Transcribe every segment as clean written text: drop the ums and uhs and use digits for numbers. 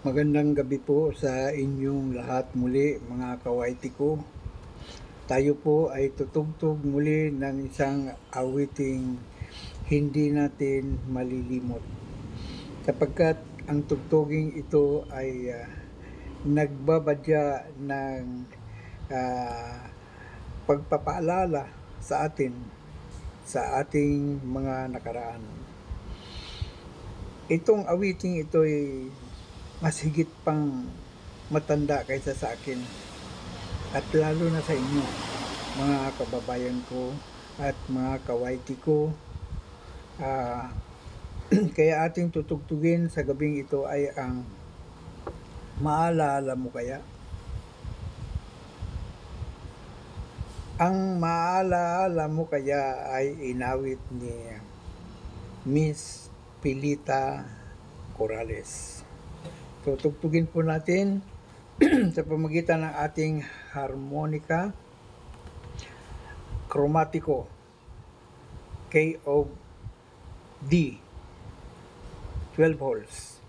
Magandang gabi po sa inyong lahat muli mga kawaiti ko. Tayo po ay tutugtog muli ng isang awiting hindi natin malilimot. Sapagkat ang tugtuging ito ay nagbabadya ng ah, pagpapaalala sa atin sa ating mga nakaraan. Itong awiting ito ay mas higit pang matanda kaysa sa akin at lalo na sa inyo mga kababayan ko at mga kawaiti ko. Kaya ating tutugtugin sa gabing ito ay ang Maalaala Mo Kaya. Ang Maalaala Mo Kaya ay inawit ni Miss Pilita Corrales. Tutugtugin po natin sa pamagitan ng ating harmonika kromatiko K of D 12 holes.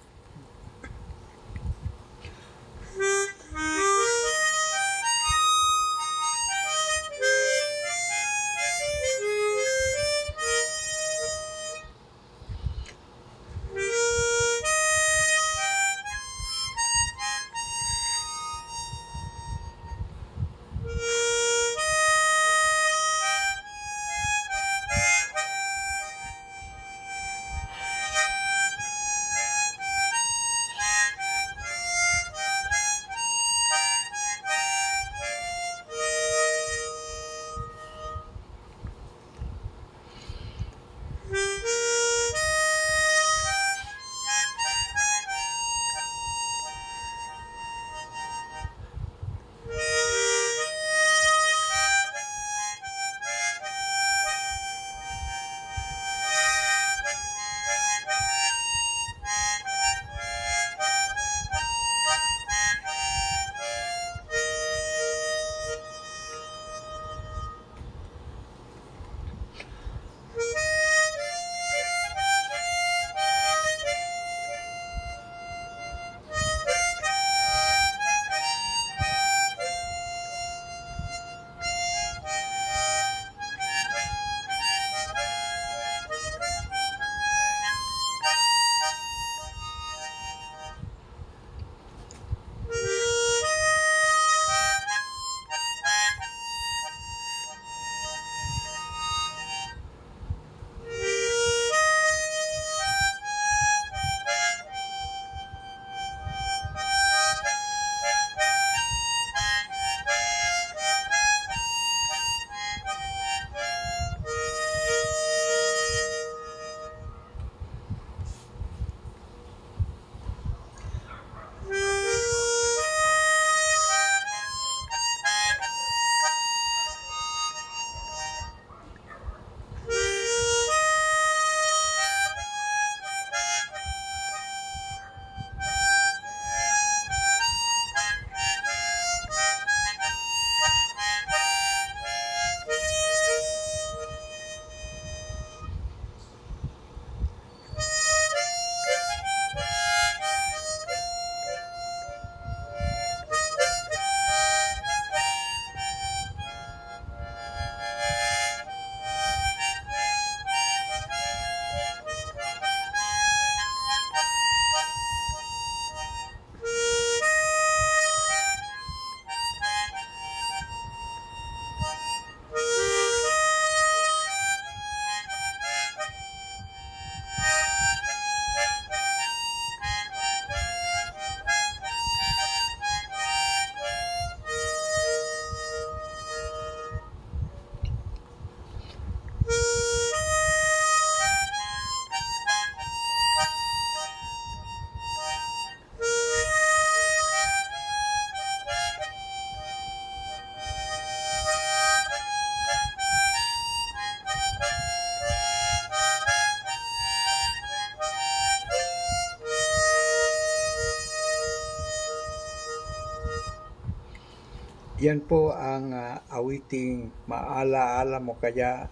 Yan po ang awiting Maalaala Mo Kaya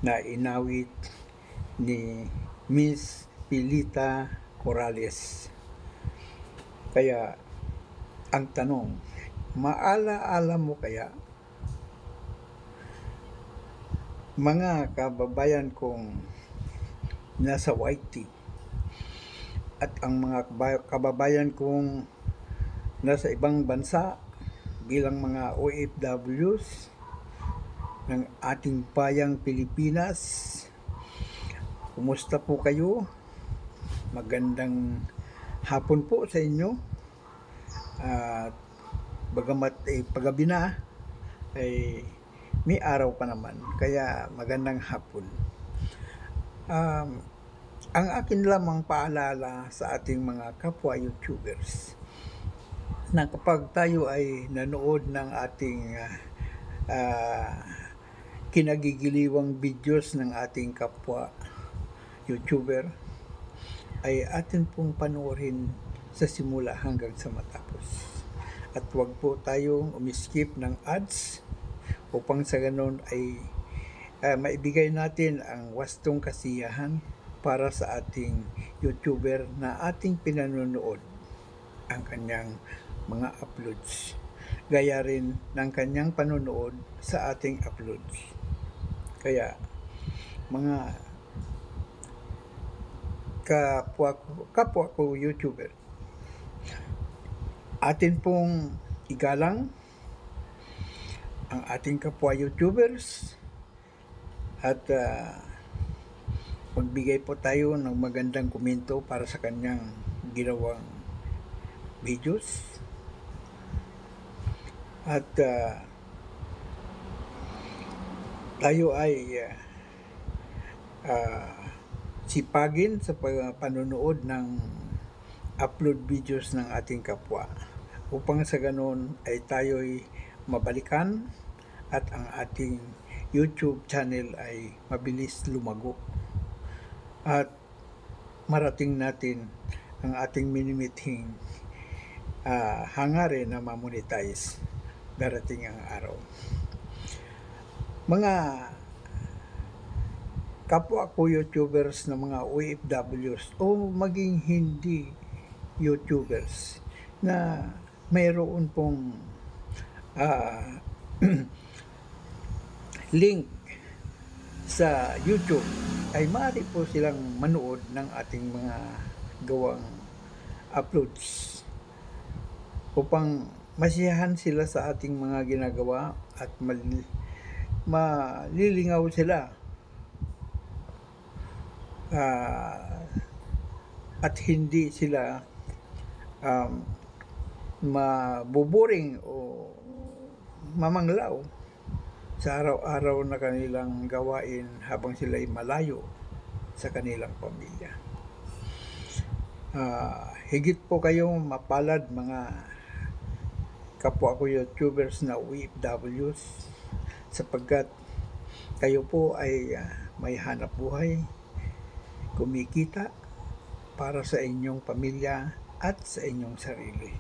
na inawit ni Miss Pilita Corrales. Kaya ang tanong, maala-ala mo kaya mga kababayan kong nasa YT at ang mga kababayan kong nasa ibang bansa bilang mga OFWs ng ating bayang Pilipinas, kumusta po kayo? Magandang hapon po sa inyo. At bagamat paggabi na, ay may araw pa naman, kaya magandang hapon. Ang akin lamang paalala sa ating mga kapwa YouTubers na kapag tayo ay nanood ng ating kinagigiliwang videos ng ating kapwa YouTuber, ay atin pong panoorin sa simula hanggang sa matapos. At huwag po tayong umiskip ng ads upang sa ganon ay maibigay natin ang wastong kasiyahan para sa ating YouTuber na ating pinanonood ang kanyang mga uploads. Gaya rin ng kanyang panonood sa ating uploads. Kaya mga kapwa ko YouTuber, atin pong igalang ang ating kapwa YouTubers at magbigay po tayo ng magandang komento para sa kanyang ginawang videos at tayo ay sipagin sa panonood ng upload videos ng ating kapwa upang sa ganon ay tayo'y mabalikan at ang ating YouTube channel ay mabilis lumago at marating natin ang ating minimithing hangarin na ma-monetize darating ang araw. Mga kapwa ko YouTubers na mga OFWs o maging hindi YouTubers na mayroon pong link sa YouTube, ay maaari po silang manood ng ating mga gawang uploads upang masiyahan sila sa ating mga ginagawa at malilingaw sila at hindi sila mabuboring o mamanglaw sa araw-araw na kanilang gawain habang sila'y malayo sa kanilang pamilya. Higit po kayong mapalad mga kapwa ko YouTubers na OFWs sapagkat kayo po ay may hanap buhay, kumikita para sa inyong pamilya at sa inyong sarili.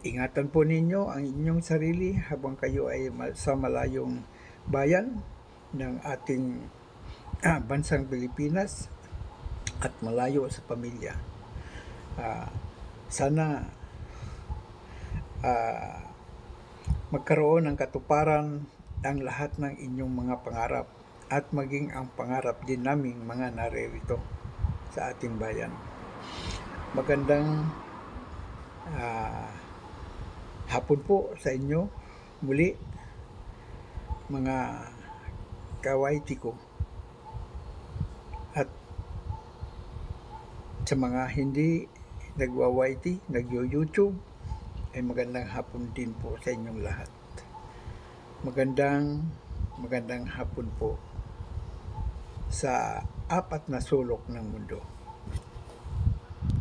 Ingatan po ninyo ang inyong sarili habang kayo ay sa malayong bayan ng ating bansang Pilipinas at malayo sa pamilya. Sana magkaroon ng katuparan ang lahat ng inyong mga pangarap at maging ang pangarap din naming mga naririto sa ating bayan. Magandang hapon po sa inyo muli mga ka-YT ko, at sa mga hindi nagwa-YT, nagyo-YouTube, ay magandang hapon din po sa inyong lahat. Magandang hapon po sa apat na sulok ng mundo.